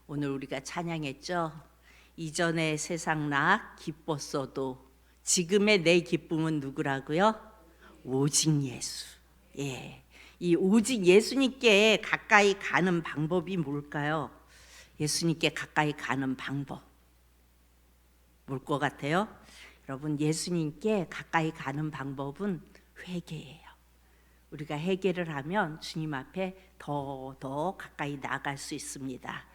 오늘 우리가 찬양했죠. 이전의 세상 나 기뻤어도 지금의 내 기쁨은 누구라고요? 오직 예수. 예, 이 오직 예수님께 가까이 가는 방법이 뭘까요? 예수님께 가까이 가는 방법 뭘 것 같아요? 여러분, 예수님께 가까이 가는 방법은 회개예요. 우리가 회개를 하면 주님 앞에 더 가까이 나아갈 수 있습니다.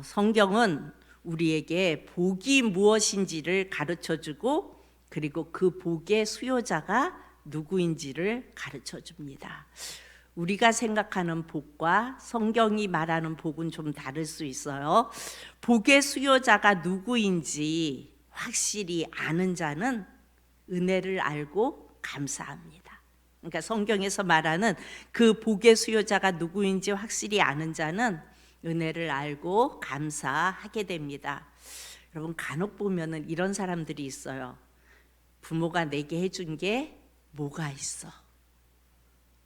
성경은 우리에게 복이 무엇인지를 가르쳐주고 그리고 그 복의 수요자가 누구인지를 가르쳐줍니다. 우리가 생각하는 복과 성경이 말하는 복은 좀 다를 수 있어요. 복의 수요자가 누구인지 확실히 아는 자는 은혜를 알고 감사합니다. 그러니까 성경에서 말하는 그 복의 수요자가 누구인지 확실히 아는 자는 은혜를 알고 감사하게 됩니다. 여러분, 간혹 보면은 이런 사람들이 있어요. 부모가 내게 해준 게 뭐가 있어?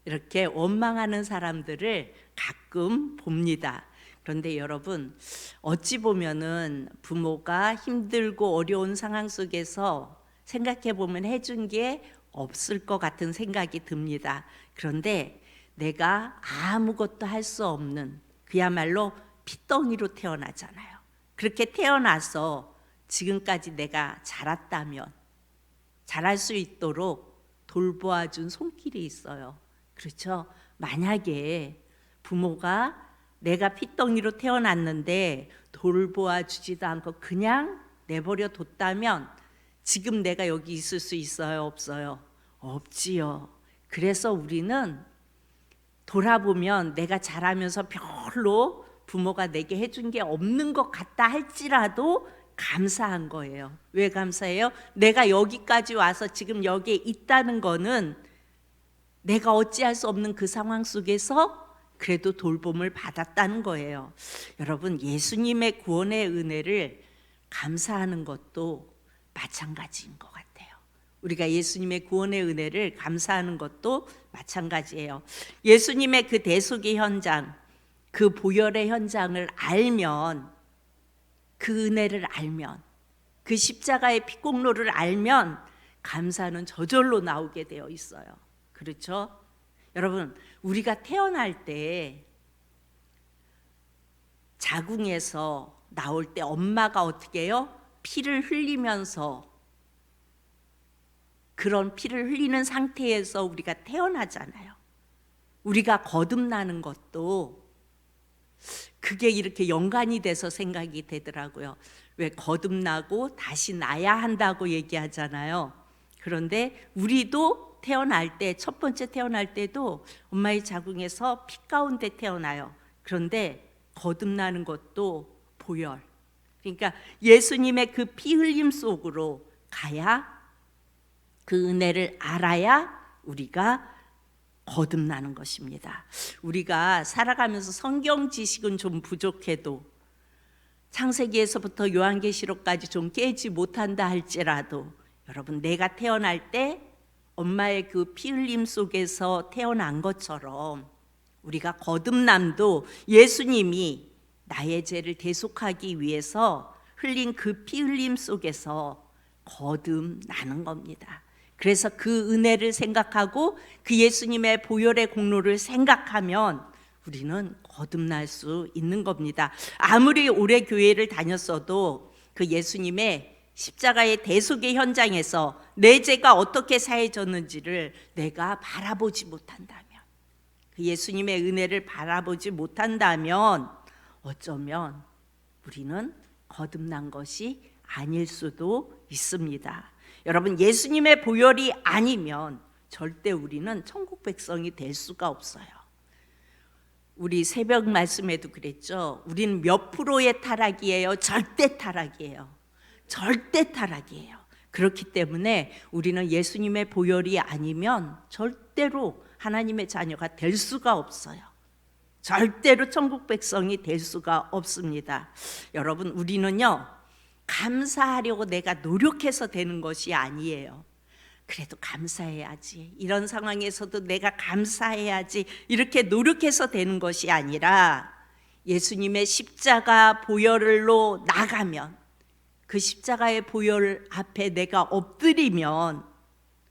이렇게 원망하는 사람들을 가끔 봅니다. 그런데 여러분, 어찌 보면은 부모가 힘들고 어려운 상황 속에서 생각해 보면 해준 게 없을 것 같은 생각이 듭니다. 그런데 내가 아무것도 할 수 없는 그야말로 핏덩이로 태어나잖아요. 그렇게 태어나서 지금까지 내가 자랐다면 자랄 수 있도록 돌보아준 손길이 있어요. 그렇죠? 만약에 부모가 내가 핏덩이로 태어났는데 돌보아 주지도 않고 그냥 내버려 뒀다면 지금 내가 여기 있을 수 있어요? 없어요? 없지요. 그래서 우리는 돌아보면 내가 자라면서 별로 부모가 내게 해준 게 없는 것 같다 할지라도 감사한 거예요. 왜 감사해요? 내가 여기까지 와서 지금 여기에 있다는 거는 내가 어찌할 수 없는 그 상황 속에서 그래도 돌봄을 받았다는 거예요. 여러분, 예수님의 구원의 은혜를 감사하는 것도 마찬가지인 것 같아요. 우리가 예수님의 구원의 은혜를 감사하는 것도 마찬가지예요. 예수님의 그 대속의 현장, 그 보혈의 현장을 알면, 그 은혜를 알면, 그 십자가의 피공로를 알면 감사는 저절로 나오게 되어 있어요. 그렇죠? 여러분, 우리가 태어날 때 자궁에서 나올 때 엄마가 어떻게 해요? 피를 흘리면서 그런 피를 흘리는 상태에서 우리가 태어나잖아요. 우리가 거듭나는 것도 그게 이렇게 연관이 돼서 생각이 되더라고요. 왜 거듭나고 다시 나야 한다고 얘기하잖아요. 그런데 우리도 태어날 때, 첫 번째 태어날 때도 엄마의 자궁에서 피 가운데 태어나요. 그런데 거듭나는 것도 보혈. 그러니까 예수님의 그 피 흘림 속으로 가야, 그 은혜를 알아야 우리가 거듭나는 것입니다. 우리가 살아가면서 성경 지식은 좀 부족해도 창세기에서부터 요한계시록까지 좀 깨지 못한다 할지라도 여러분, 내가 태어날 때 엄마의 그 피 흘림 속에서 태어난 것처럼 우리가 거듭남도 예수님이 나의 죄를 대속하기 위해서 흘린 그 피 흘림 속에서 거듭나는 겁니다. 그래서 그 은혜를 생각하고 그 예수님의 보혈의 공로를 생각하면 우리는 거듭날 수 있는 겁니다. 아무리 오래 교회를 다녔어도 그 예수님의 십자가의 대속의 현장에서 내 죄가 어떻게 사해졌는지를 내가 바라보지 못한다면, 그 예수님의 은혜를 바라보지 못한다면 어쩌면 우리는 거듭난 것이 아닐 수도 있습니다. 여러분, 예수님의 보혈이 아니면 절대 우리는 천국 백성이 될 수가 없어요. 우리 새벽 말씀에도 그랬죠. 우리는 몇 프로의 타락이에요? 절대 타락이에요. 절대 타락이에요. 그렇기 때문에 우리는 예수님의 보혈이 아니면 절대로 하나님의 자녀가 될 수가 없어요. 절대로 천국 백성이 될 수가 없습니다. 여러분, 우리는요, 감사하려고 내가 노력해서 되는 것이 아니에요. 그래도 감사해야지, 이런 상황에서도 내가 감사해야지, 이렇게 노력해서 되는 것이 아니라 예수님의 십자가 보혈로 나가면, 그 십자가의 보혈 앞에 내가 엎드리면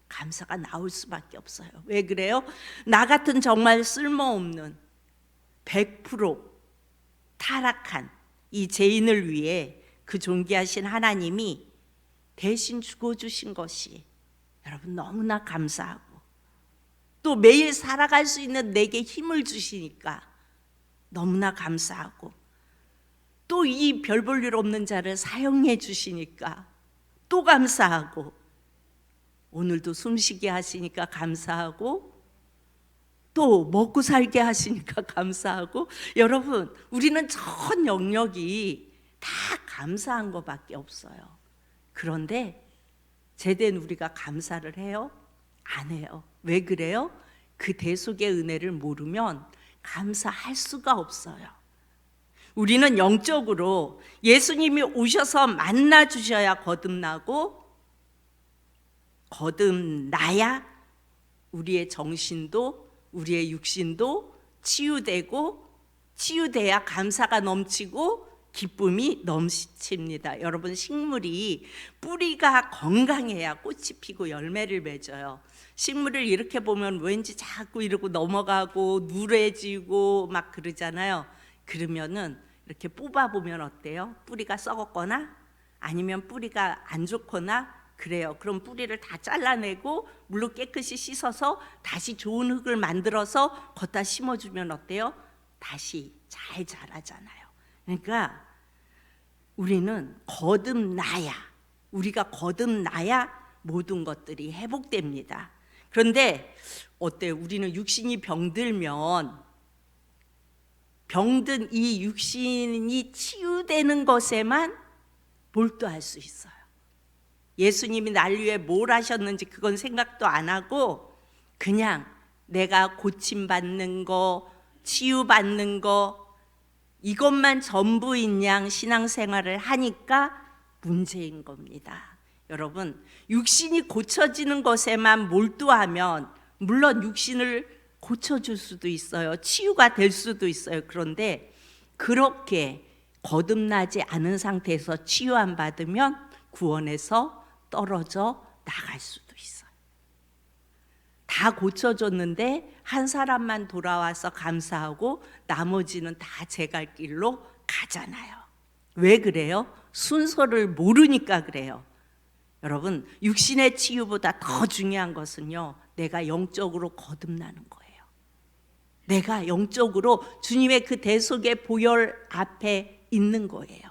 감사가 나올 수밖에 없어요. 왜 그래요? 나 같은 정말 쓸모없는 100% 타락한 이 죄인을 위해 그 존귀하신 하나님이 대신 죽어주신 것이 여러분 너무나 감사하고, 또 매일 살아갈 수 있는 내게 힘을 주시니까 너무나 감사하고, 또 이 별 볼 일 없는 자를 사용해 주시니까 또 감사하고, 오늘도 숨쉬게 하시니까 감사하고, 또 먹고 살게 하시니까 감사하고. 여러분, 우리는 전 영역이 다 감사한 것밖에 없어요. 그런데 제대로 우리가 감사를 해요? 안 해요. 왜 그래요? 그 대속의 은혜를 모르면 감사할 수가 없어요. 우리는 영적으로 예수님이 오셔서 만나 주셔야 거듭나고, 거듭나야 우리의 정신도 우리의 육신도 치유되고, 치유돼야 감사가 넘치고 기쁨이 넘칩니다. 여러분, 식물이 뿌리가 건강해야 꽃이 피고 열매를 맺어요. 식물을 이렇게 보면 왠지 자꾸 이러고 넘어가고 누래지고 막 그러잖아요. 그러면은 이렇게 뽑아보면 어때요? 뿌리가 썩었거나 아니면 뿌리가 안 좋거나 그래요. 그럼 뿌리를 다 잘라내고 물로 깨끗이 씻어서 다시 좋은 흙을 만들어서 걷다 심어주면 어때요? 다시 잘 자라잖아요. 그러니까 우리는 거듭나야, 우리가 거듭나야 모든 것들이 회복됩니다. 그런데 어때요? 우리는 육신이 병들면 병든 이 육신이 치유되는 것에만 몰두할 수 있어요. 예수님이 날 위해 뭘 하셨는지 그건 생각도 안 하고 그냥 내가 고침받는 거, 치유받는 거, 이것만 전부인 양 신앙생활을 하니까 문제인 겁니다. 여러분, 육신이 고쳐지는 것에만 몰두하면 물론 육신을 고쳐줄 수도 있어요. 치유가 될 수도 있어요. 그런데 그렇게 거듭나지 않은 상태에서 치유 안 받으면 구원에서 떨어져 나갈 수도 있어요. 다 고쳐줬는데 한 사람만 돌아와서 감사하고 나머지는 다 제 갈 길로 가잖아요. 왜 그래요? 순서를 모르니까 그래요. 여러분, 육신의 치유보다 더 중요한 것은요, 내가 영적으로 거듭나는 거예요. 내가 영적으로 주님의 그 대속의 보혈 앞에 있는 거예요.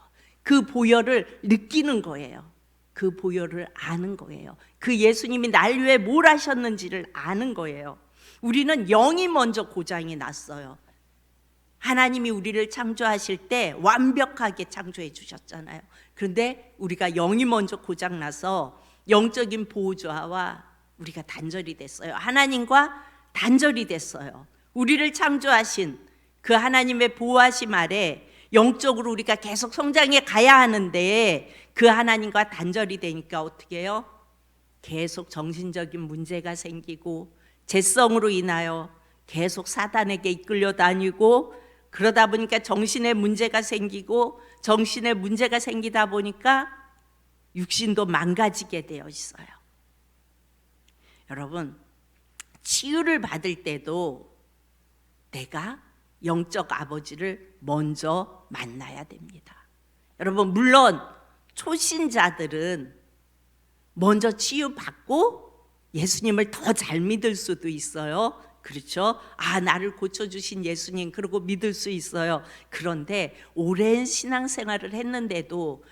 그 보혈을 느끼는 거예요. 그 보혈을 아는 거예요. 그 예수님이 날 위해 뭘 하셨는지를 아는 거예요. 우리는 영이 먼저 고장이 났어요. 하나님이 우리를 창조하실 때 완벽하게 창조해 주셨잖아요. 그런데 우리가 영이 먼저 고장 나서 영적인 보호자와 우리가 단절이 됐어요. 하나님과 단절이 됐어요. 우리를 창조하신 그 하나님의 보호하심 아래 영적으로 우리가 계속 성장해 가야 하는데 그 하나님과 단절이 되니까 어떻게 해요? 계속 정신적인 문제가 생기고 죄성으로 인하여 계속 사단에게 이끌려 다니고, 그러다 보니까 정신에 문제가 생기고, 정신에 문제가 생기다 보니까 육신도 망가지게 되어 있어요. 여러분, 치유를 받을 때도 내가 영적 아버지를 먼저 만나야 됩니다. 여러분, 물론 초신자들은 먼저 치유받고 예수님을 더 잘 믿을 수도 있어요. 그렇죠? 아, 나를 고쳐주신 예수님, 그러고 믿을 수 있어요. 그런데 오랜 신앙생활을 했는데도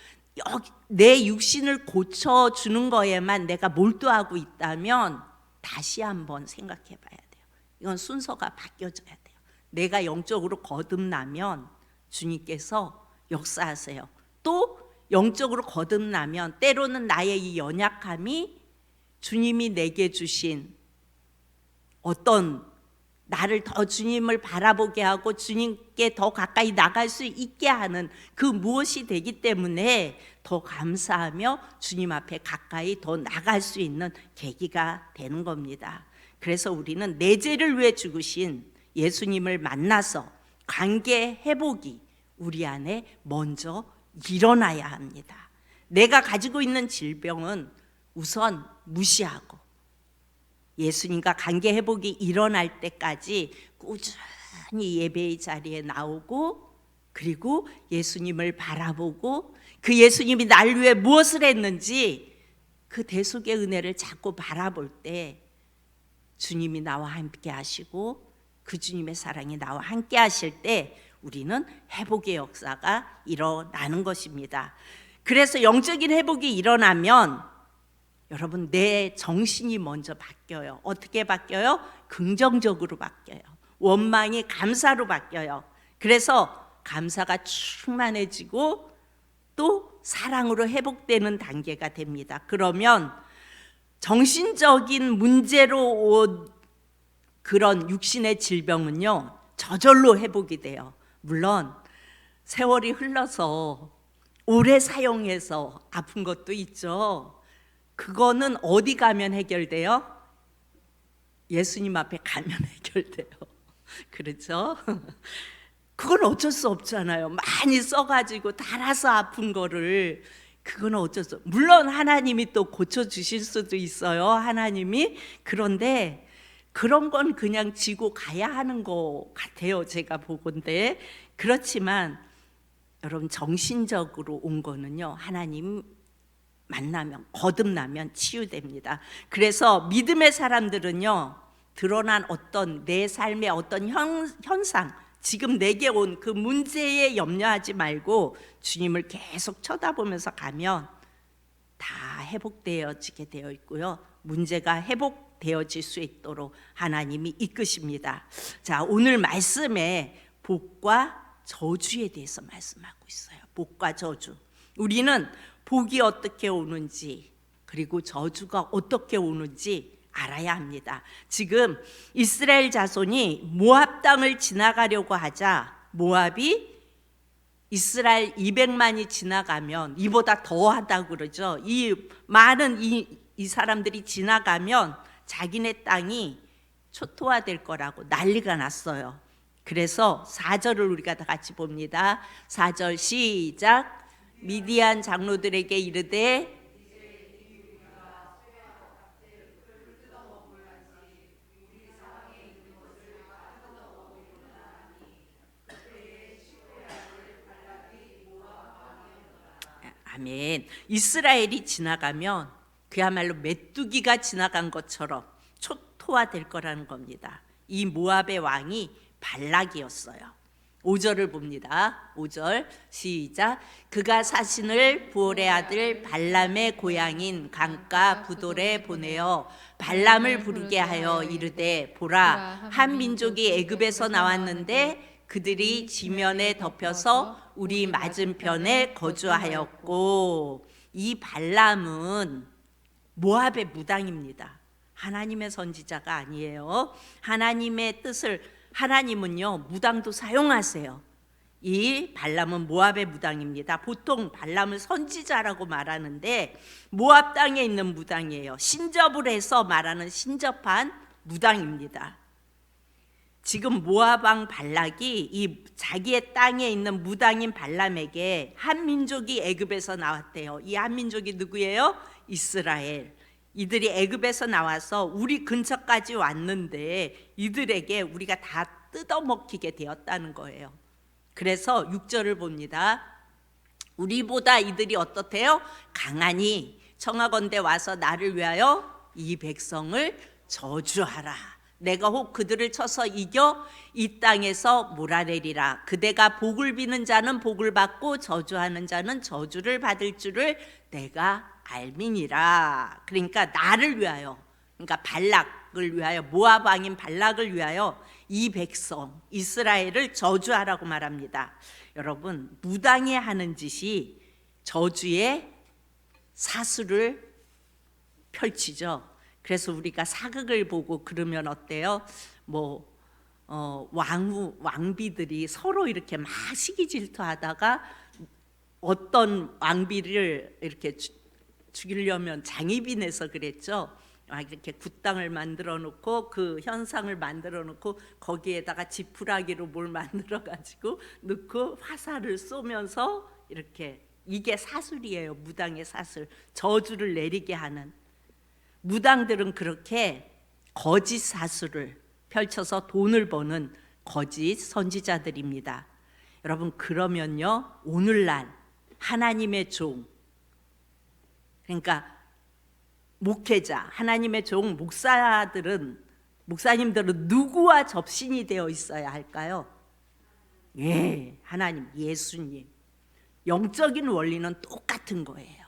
내 육신을 고쳐주는 거에만 내가 몰두하고 있다면 다시 한번 생각해 봐야 돼요. 이건 순서가 바뀌어져야 돼요. 내가 영적으로 거듭나면 주님께서 역사하세요. 또 영적으로 거듭나면 때로는 나의 이 연약함이 주님이 내게 주신 어떤 나를 더 주님을 바라보게 하고 주님께 더 가까이 나갈 수 있게 하는 그 무엇이 되기 때문에 더 감사하며 주님 앞에 가까이 더 나갈 수 있는 계기가 되는 겁니다. 그래서 우리는 내 죄를 위해 죽으신 예수님을 만나서 관계 회복이 우리 안에 먼저 일어나야 합니다. 내가 가지고 있는 질병은 우선 무시하고 예수님과 관계 회복이 일어날 때까지 꾸준히 예배의 자리에 나오고, 그리고 예수님을 바라보고 그 예수님이 날 위해 무엇을 했는지 그 대속의 은혜를 자꾸 바라볼 때 주님이 나와 함께 하시고 그 주님의 사랑이 나와 함께 하실 때 우리는 회복의 역사가 일어나는 것입니다. 그래서 영적인 회복이 일어나면 여러분, 내 정신이 먼저 바뀌어요. 어떻게 바뀌어요? 긍정적으로 바뀌어요. 원망이 감사로 바뀌어요. 그래서 감사가 충만해지고 또 사랑으로 회복되는 단계가 됩니다. 그러면 정신적인 문제로 온 그런 육신의 질병은요, 저절로 회복이 돼요. 물론 세월이 흘러서 오래 사용해서 아픈 것도 있죠. 그거는 어디 가면 해결돼요? 예수님 앞에 가면 해결돼요. 그렇죠? 그건 어쩔 수 없잖아요. 많이 써가지고 달아서 아픈 거를, 그건 어쩔 수 없어요. 물론 하나님이 또 고쳐주실 수도 있어요, 하나님이. 그런데 그런 건 그냥 지고 가야 하는 것 같아요, 제가 보건대. 그렇지만 여러분, 정신적으로 온 거는요, 하나님 만나면, 거듭나면 치유됩니다. 그래서 믿음의 사람들은요, 드러난 어떤 내 삶의 어떤 현상, 지금 내게 온 그 문제에 염려하지 말고 주님을 계속 쳐다보면서 가면 다 회복되어지게 되어 있고요, 문제가 회복되어질 수 있도록 하나님이 이끄십니다. 자, 오늘 말씀에 복과 저주에 대해서 말씀하고 있어요. 복과 저주. 우리는 복이 어떻게 오는지, 그리고 저주가 어떻게 오는지 알아야 합니다. 지금 이스라엘 자손이 모압 땅을 지나가려고 하자 모압이 이스라엘 200만이 지나가면, 이보다 더하다고 그러죠. 이 많은 이 사람들이 지나가면 자기네 땅이 초토화될 거라고 난리가 났어요. 그래서 4절을 우리가 다 같이 봅니다. 4절 시작. 미디안 장로들에게 이르되 아멘. 이스라엘이 지나가면 그야말로 메뚜기가 지나간 것처럼 초토화될 거라는 겁니다. 이 모압의 왕이 발락이었어요. 5절을 봅니다. 5절 시작. 그가 사신을 부올의 아들 발람의 고향인 강가 부돌에 보내어 발람을 부르게 하여 이르되 보라, 한 민족이 애굽에서 나왔는데 그들이 지면에 덮여서 우리 맞은편에 거주하였고. 이 발람은 모압의 무당입니다. 하나님의 선지자가 아니에요. 하나님의 뜻을, 하나님은요 무당도 사용하세요. 이 발람은 모압의 무당입니다. 보통 발람을 선지자라고 말하는데 모압 땅에 있는 무당이에요. 신접을 해서 말하는 신접한 무당입니다. 지금 모압 왕 발락이 이 자기의 땅에 있는 무당인 발람에게 한 민족이 애굽에서 나왔대요. 이 한 민족이 누구예요? 이스라엘. 이들이 애굽에서 나와서 우리 근처까지 왔는데 이들에게 우리가 다 뜯어먹히게 되었다는 거예요. 그래서 6절을 봅니다. 우리보다 이들이 어떻대요? 강하니 청하건대 와서 나를 위하여 이 백성을 저주하라. 내가 혹 그들을 쳐서 이겨 이 땅에서 몰아내리라. 그대가 복을 비는 자는 복을 받고 저주하는 자는 저주를 받을 줄을 내가 알미니라. 그러니까 나를 위하여, 그러니까 발락을 위하여, 모압 왕인 발락을 위하여 이 백성 이스라엘을 저주하라고 말합니다. 여러분, 무당이 하는 짓이 저주의 사수를 펼치죠. 그래서 우리가 사극을 보고 그러면 어때요? 왕비들이 서로 이렇게 막 시기 질투하다가 어떤 왕비를 이렇게 죽이려면 장희빈에서 그랬죠. 이렇게 굿당을 만들어 놓고 그 현상을 만들어 놓고 거기에다가 지푸라기로 뭘 만들어 가지고 넣고 화살을 쏘면서 이렇게, 이게 사술이에요. 무당의 사술, 저주를 내리게 하는. 무당들은 그렇게 거짓 사술을 펼쳐서 돈을 버는 거짓 선지자들입니다. 여러분, 그러면요, 오늘날 하나님의 종, 그러니까 목회자, 하나님의 종, 목사님들은 누구와 접신이 되어 있어야 할까요? 예, 하나님, 예수님. 영적인 원리는 똑같은 거예요.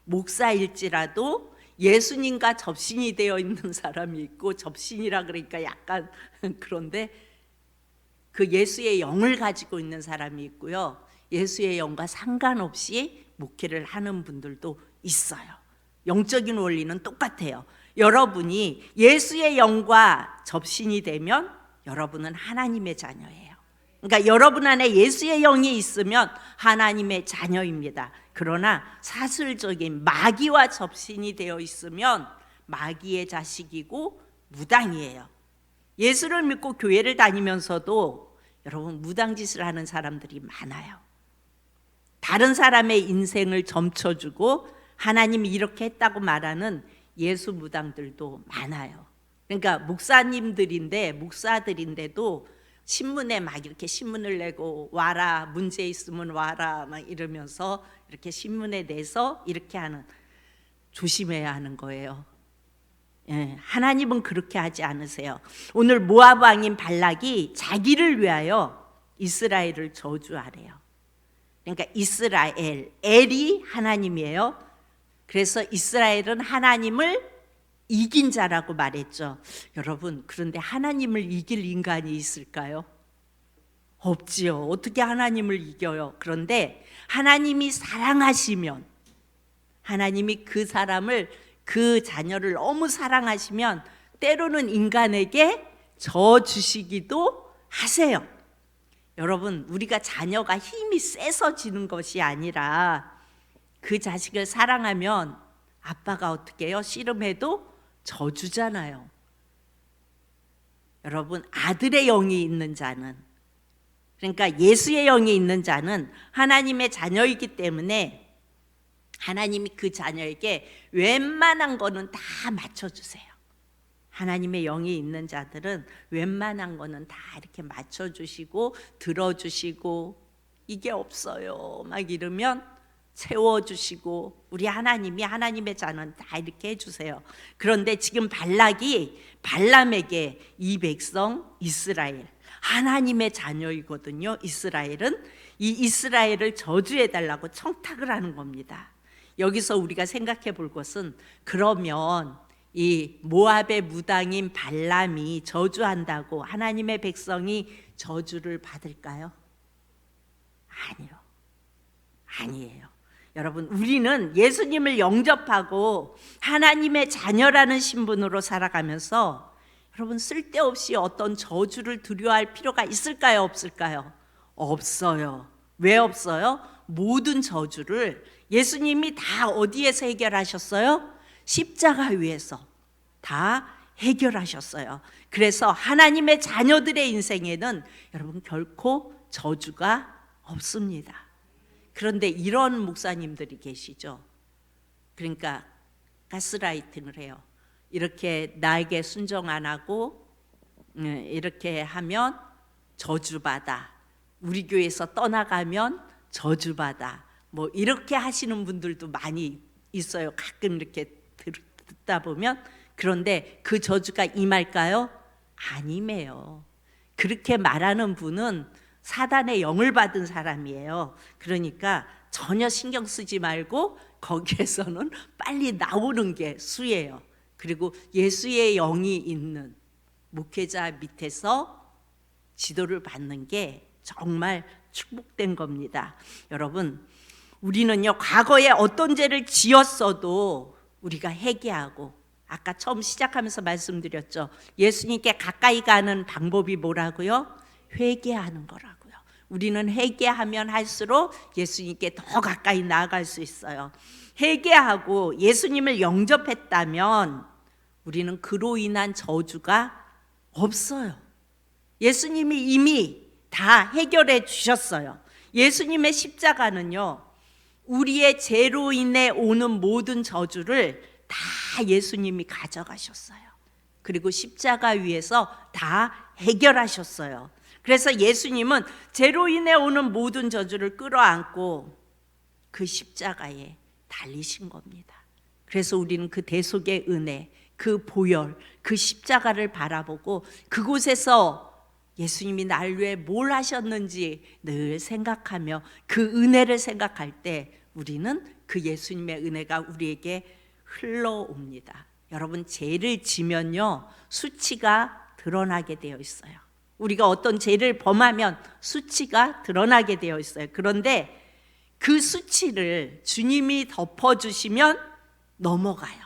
목사일지라도 예수님과 접신이 되어 있는 사람이 있고, 접신이라 그러니까 약간 그런데 그 예수의 영을 가지고 있는 사람이 있고요, 예수의 영과 상관없이 목회를 하는 분들도 있어요. 영적인 원리는 똑같아요. 여러분이 예수의 영과 접신이 되면 여러분은 하나님의 자녀예요. 그러니까 여러분 안에 예수의 영이 있으면 하나님의 자녀입니다. 그러나 사슬적인 마귀와 접신이 되어 있으면 마귀의 자식이고 무당이에요. 예수를 믿고 교회를 다니면서도 여러분, 무당짓을 하는 사람들이 많아요. 다른 사람의 인생을 점쳐주고 하나님이 이렇게 했다고 말하는 예수 무당들도 많아요. 그러니까 목사들인데도 신문에 막 이렇게 신문을 내고, 와라, 문제 있으면 와라 막 이러면서 이렇게 신문에 내서 이렇게 하는, 조심해야 하는 거예요. 예, 하나님은 그렇게 하지 않으세요. 오늘 모압 왕인 발락이 자기를 위하여 이스라엘을 저주하래요. 그러니까 이스라엘, 엘이 하나님이에요. 그래서 이스라엘은 하나님을 이긴 자라고 말했죠. 여러분, 그런데 하나님을 이길 인간이 있을까요? 없지요. 어떻게 하나님을 이겨요? 그런데 하나님이 사랑하시면, 하나님이 그 사람을, 그 자녀를 너무 사랑하시면 때로는 인간에게 져 주시기도 하세요. 여러분, 우리가 자녀가 힘이 세서 지는 것이 아니라 그 자식을 사랑하면 아빠가 어떻게 해요? 씨름해도 져주잖아요. 여러분, 아들의 영이 있는 자는, 그러니까 예수의 영이 있는 자는 하나님의 자녀이기 때문에 하나님이 그 자녀에게 웬만한 거는 다 맞춰주세요. 하나님의 영이 있는 자들은 웬만한 거는 다 이렇게 맞춰주시고 들어주시고, 이게 없어요 막 이러면 채워주시고, 우리 하나님이, 하나님의 자는 다 이렇게 해주세요. 그런데 지금 발람에게 이 백성 이스라엘, 하나님의 자녀이거든요. 이스라엘은 이 이스라엘을 저주해달라고 청탁을 하는 겁니다. 여기서 우리가 생각해 볼 것은, 그러면 이 모압의 무당인 발람이 저주한다고 하나님의 백성이 저주를 받을까요? 아니에요. 여러분, 우리는 예수님을 영접하고 하나님의 자녀라는 신분으로 살아가면서 여러분, 쓸데없이 어떤 저주를 두려워할 필요가 있을까요? 없을까요? 없어요. 왜 없어요? 모든 저주를 예수님이 다 어디에서 해결하셨어요? 십자가 위에서 다 해결하셨어요. 그래서 하나님의 자녀들의 인생에는 여러분, 결코 저주가 없습니다. 그런데 이런 목사님들이 계시죠. 그러니까 가스라이팅을 해요. 이렇게 나에게 순종 안 하고 이렇게 하면 저주받아, 우리 교회에서 떠나가면 저주받아, 뭐 이렇게 하시는 분들도 많이 있어요. 가끔 이렇게 듣다 보면. 그런데 그 저주가 임할까요? 아니에요. 그렇게 말하는 분은 사단의 영을 받은 사람이에요. 그러니까 전혀 신경 쓰지 말고 거기에서는 빨리 나오는 게 수예요. 그리고 예수의 영이 있는 목회자 밑에서 지도를 받는 게 정말 축복된 겁니다. 여러분, 우리는요, 과거에 어떤 죄를 지었어도 우리가 회개하고, 아까 처음 시작하면서 말씀드렸죠. 예수님께 가까이 가는 방법이 뭐라고요? 회개하는 거라고요. 우리는 회개하면 할수록 예수님께 더 가까이 나아갈 수 있어요. 회개하고 예수님을 영접했다면 우리는 그로 인한 저주가 없어요. 예수님이 이미 다 해결해 주셨어요. 예수님의 십자가는요, 우리의 죄로 인해 오는 모든 저주를 다 예수님이 가져가셨어요. 그리고 십자가 위에서 다 해결하셨어요. 그래서 예수님은 죄로 인해 오는 모든 저주를 끌어안고 그 십자가에 달리신 겁니다. 그래서 우리는 그 대속의 은혜, 그 보혈, 그 십자가를 바라보고 그곳에서 예수님이 날 위해 뭘 하셨는지 늘 생각하며 그 은혜를 생각할 때 우리는 그 예수님의 은혜가 우리에게 흘러옵니다. 여러분, 죄를 지면요, 수치가 드러나게 되어 있어요. 우리가 어떤 죄를 범하면 수치가 드러나게 되어 있어요. 그런데 그 수치를 주님이 덮어주시면 넘어가요.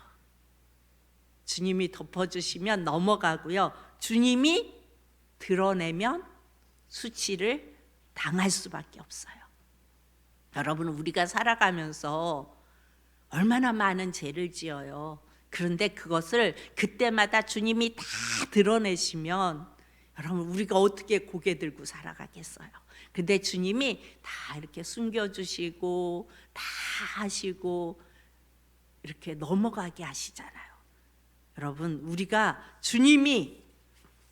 주님이 덮어주시면 넘어가고요, 주님이 드러내면 수치를 당할 수밖에 없어요. 여러분, 우리가 살아가면서 얼마나 많은 죄를 지어요. 그런데 그것을 그때마다 주님이 다 드러내시면 여러분, 우리가 어떻게 고개 들고 살아가겠어요? 근데 주님이 다 이렇게 숨겨주시고 다 하시고 이렇게 넘어가게 하시잖아요. 여러분, 우리가 주님이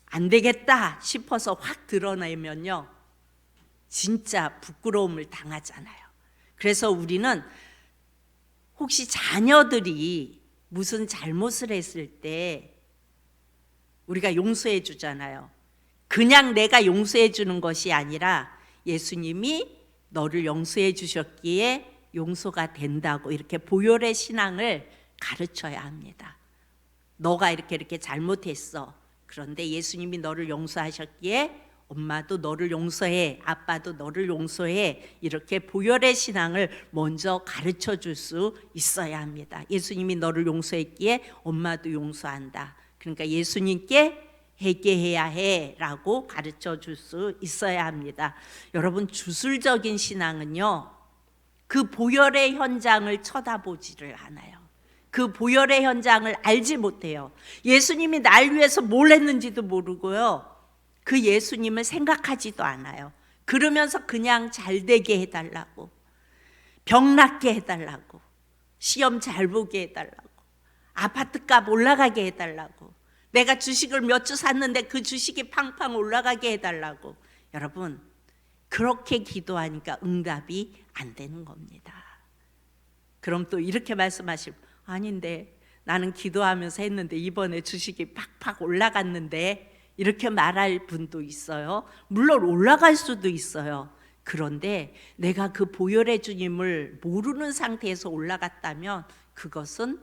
안 되겠다 싶어서 확 드러내면요, 진짜 부끄러움을 당하잖아요. 그래서 우리는 혹시 자녀들이 무슨 잘못을 했을 때 우리가 용서해 주잖아요. 그냥 내가 용서해 주는 것이 아니라 예수님이 너를 용서해 주셨기에 용서가 된다고 이렇게 보혈의 신앙을 가르쳐야 합니다. 너가 이렇게 잘못했어. 그런데 예수님이 너를 용서하셨기에 엄마도 너를 용서해, 아빠도 너를 용서해, 이렇게 보혈의 신앙을 먼저 가르쳐 줄 수 있어야 합니다. 예수님이 너를 용서했기에 엄마도 용서한다. 그러니까 예수님께 회개해야 해라고 가르쳐 줄 수 있어야 합니다. 여러분, 주술적인 신앙은요, 그 보혈의 현장을 쳐다보지를 않아요. 그 보혈의 현장을 알지 못해요. 예수님이 날 위해서 뭘 했는지도 모르고요, 그 예수님을 생각하지도 않아요. 그러면서 그냥 잘 되게 해달라고, 병 낫게 해달라고, 시험 잘 보게 해달라고, 아파트값 올라가게 해달라고, 내가 주식을 몇 주 샀는데 그 주식이 팡팡 올라가게 해달라고. 여러분, 그렇게 기도하니까 응답이 안 되는 겁니다. 그럼 또 이렇게 말씀하실, 아닌데 나는 기도하면서 했는데 이번에 주식이 팍팍 올라갔는데, 이렇게 말할 분도 있어요. 물론 올라갈 수도 있어요. 그런데 내가 그 보혈의 주님을 모르는 상태에서 올라갔다면 그것은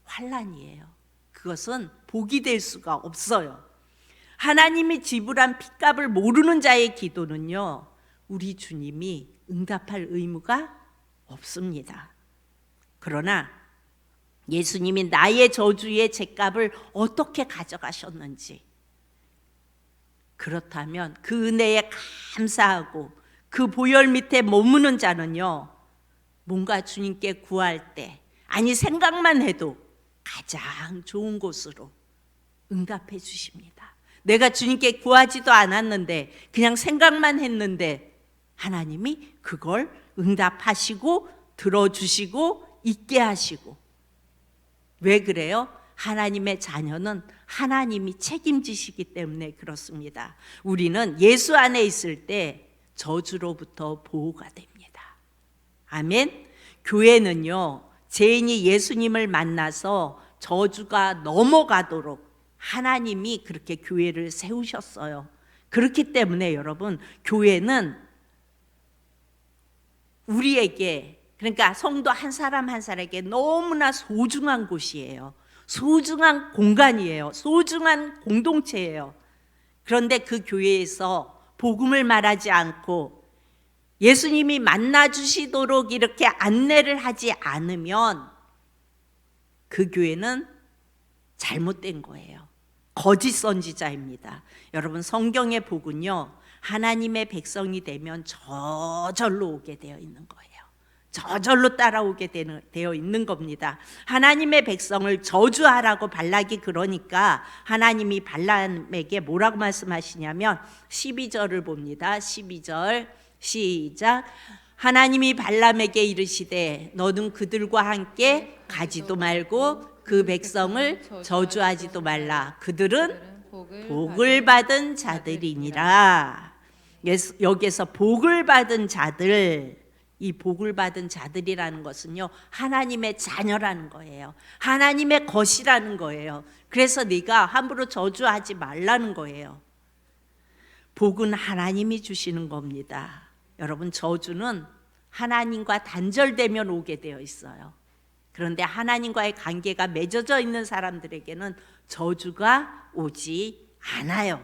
환난이에요. 그것은 복이 될 수가 없어요. 하나님이 지불한 핏값을 모르는 자의 기도는요, 우리 주님이 응답할 의무가 없습니다. 그러나 예수님이 나의 저주의 죗값을 어떻게 가져가셨는지, 그렇다면 그 은혜에 감사하고 그 보혈 밑에 머무는 자는요, 뭔가 주님께 구할 때, 아니 생각만 해도 가장 좋은 곳으로 응답해 주십니다. 내가 주님께 구하지도 않았는데 그냥 생각만 했는데 하나님이 그걸 응답하시고 들어주시고 있게 하시고. 왜 그래요? 하나님의 자녀는 하나님이 책임지시기 때문에 그렇습니다. 우리는 예수 안에 있을 때 저주로부터 보호가 됩니다. 아멘. 교회는요, 죄인이 예수님을 만나서 저주가 넘어가도록 하나님이 그렇게 교회를 세우셨어요. 그렇기 때문에 여러분, 교회는 우리에게, 그러니까 성도 한 사람 한 사람에게 너무나 소중한 곳이에요. 소중한 공간이에요. 소중한 공동체예요. 그런데 그 교회에서 복음을 말하지 않고 예수님이 만나주시도록 이렇게 안내를 하지 않으면 그 교회는 잘못된 거예요. 거짓 선지자입니다. 여러분, 성경의 복은요, 하나님의 백성이 되면 저절로 오게 되어 있는 거예요. 저절로 따라오게 되어 있는 겁니다. 하나님의 백성을 저주하라고 발락이 그러니까 하나님이 발람에게 뭐라고 말씀하시냐면 12절을 봅니다. 12절 시작. 하나님이 발람에게 이르시되 너는 그들과 함께 가지도 말고 그 백성을 저주하지도 말라. 그들은 복을 받은 자들이니라. 여기서 복을 받은 자들, 이 복을 받은 자들이라는 것은요, 하나님의 자녀라는 거예요. 하나님의 것이라는 거예요. 그래서 네가 함부로 저주하지 말라는 거예요. 복은 하나님이 주시는 겁니다. 여러분, 저주는 하나님과 단절되면 오게 되어 있어요. 그런데 하나님과의 관계가 맺어져 있는 사람들에게는 저주가 오지 않아요.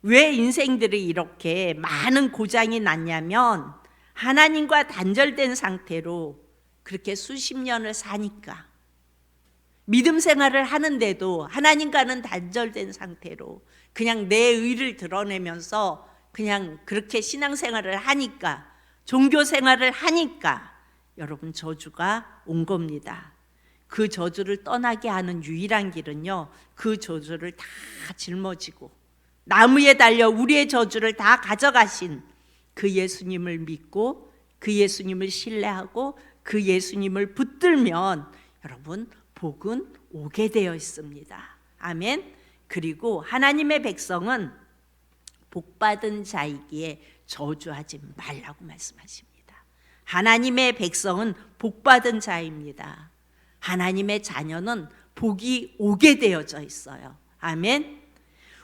왜 인생들이 이렇게 많은 고장이 났냐면 하나님과 단절된 상태로 그렇게 수십 년을 사니까, 믿음 생활을 하는데도 하나님과는 단절된 상태로 그냥 내 의를 드러내면서 그냥 그렇게 신앙생활을 하니까, 종교 생활을 하니까 여러분 저주가 온 겁니다. 그 저주를 떠나게 하는 유일한 길은요, 그 저주를 다 짊어지고 나무에 달려 우리의 저주를 다 가져가신 그 예수님을 믿고 그 예수님을 신뢰하고 그 예수님을 붙들면 여러분 복은 오게 되어 있습니다. 아멘. 그리고 하나님의 백성은 복받은 자이기에 저주하지 말라고 말씀하십니다. 하나님의 백성은 복받은 자입니다. 하나님의 자녀는 복이 오게 되어져 있어요. 아멘.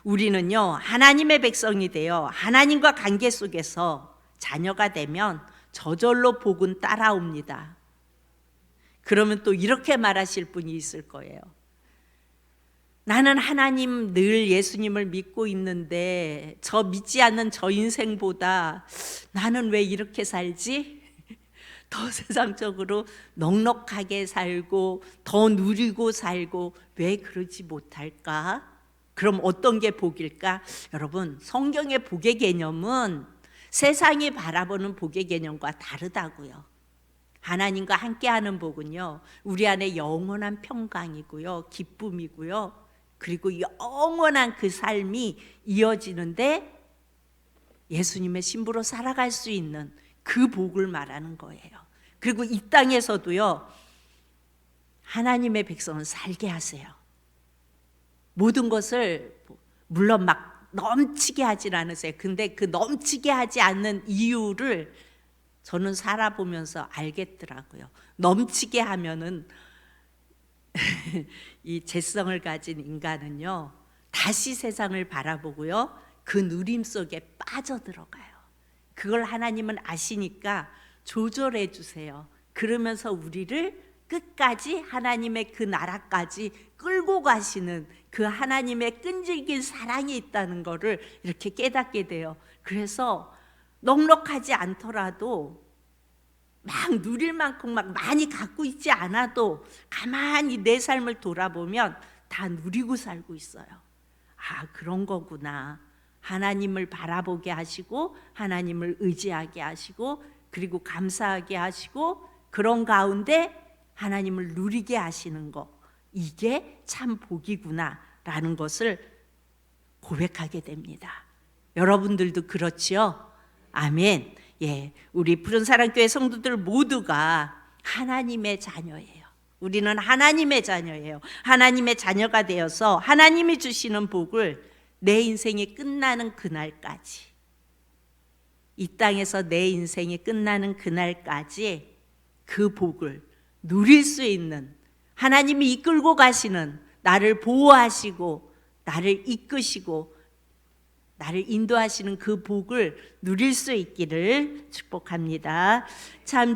우리는요, 하나님의 백성이 되어 하나님과 관계 속에서 자녀가 되면 저절로 복은 따라옵니다. 그러면 또 이렇게 말하실 분이 있을 거예요. 나는 하나님 늘 예수님을 믿고 있는데 저 믿지 않는 저 인생보다 나는 왜 이렇게 살지? 더 세상적으로 넉넉하게 살고 더 누리고 살고 왜 그러지 못할까? 그럼 어떤 게 복일까? 여러분, 성경의 복의 개념은 세상이 바라보는 복의 개념과 다르다고요. 하나님과 함께하는 복은요, 우리 안에 영원한 평강이고요, 기쁨이고요, 그리고 영원한 그 삶이 이어지는데 예수님의 신부로 살아갈 수 있는 그 복을 말하는 거예요. 그리고 이 땅에서도요, 하나님의 백성은 살게 하세요. 모든 것을 물론 막 넘치게 하진 않으세요. 근데 그 넘치게 하지 않는 이유를 저는 살아보면서 알겠더라고요. 넘치게 하면은 이 재성을 가진 인간은요, 다시 세상을 바라보고요, 그 누림 속에 빠져들어가요. 그걸 하나님은 아시니까 조절해 주세요. 그러면서 우리를 끝까지 하나님의 그 나라까지 끌고 가시는 그 하나님의 끈질긴 사랑이 있다는 것을 이렇게 깨닫게 돼요. 그래서 넉넉하지 않더라도 막 누릴 만큼 막 많이 갖고 있지 않아도 가만히 내 삶을 돌아보면 다 누리고 살고 있어요. 아, 그런 거구나. 하나님을 바라보게 하시고 하나님을 의지하게 하시고 그리고 감사하게 하시고 그런 가운데 하나님을 누리게 하시는 거, 이게 참 복이구나 라는 것을 고백하게 됩니다. 여러분들도 그렇지요? 아멘. 예, 우리 푸른사랑교회 성도들 모두가 하나님의 자녀예요. 우리는 하나님의 자녀예요. 하나님의 자녀가 되어서 하나님이 주시는 복을 내 인생이 끝나는 그날까지, 이 땅에서 내 인생이 끝나는 그날까지 그 복을 누릴 수 있는, 하나님이 이끌고 가시는, 나를 보호하시고 나를 이끄시고 나를 인도하시는 그 복을 누릴 수 있기를 축복합니다. 참